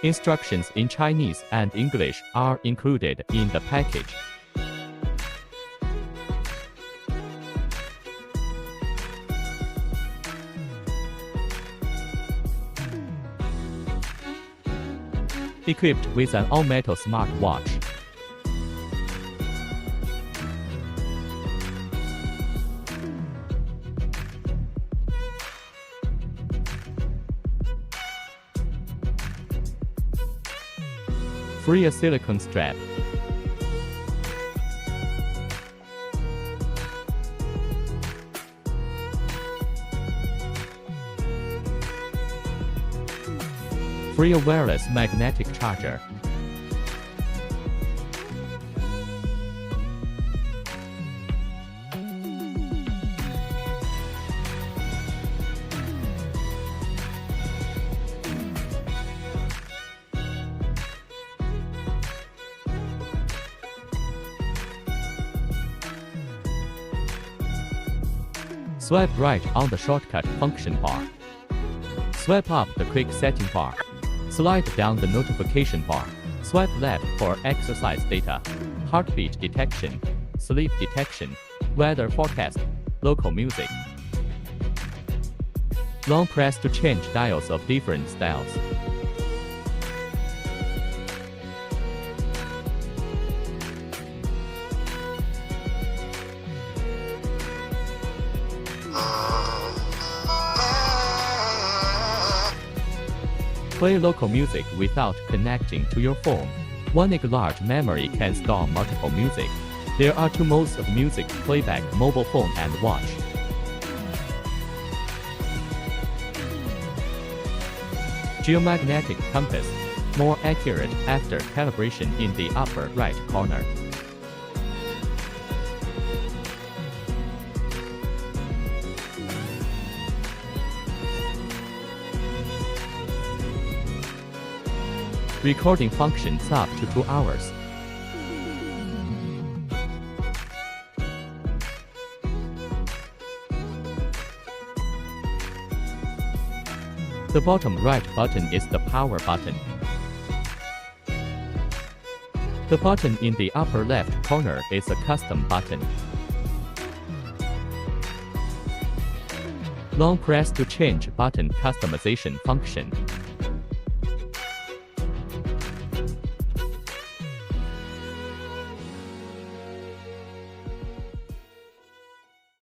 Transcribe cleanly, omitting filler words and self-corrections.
Instructions in Chinese and English are included in the package. Equipped with an all-metal smartwatch. Free a silicone strap. Free a wireless magnetic charger. Swipe right on the shortcut function bar. Swipe up the quick setting bar. Slide down the notification bar. Swipe left for exercise data, heartbeat detection, sleep detection, weather forecast, local music. Long press to change dials of different styles. Play local music without connecting to your phone. 1 GB large memory can store multiple music. There are 2 modes of music playback: mobile phone and watch. Geomagnetic compass, more accurate after calibration in the upper right corner. Recording functions up to 2 hours. The bottom right button is the power button. The button in the upper left corner is a custom button. Long press to change button customization function.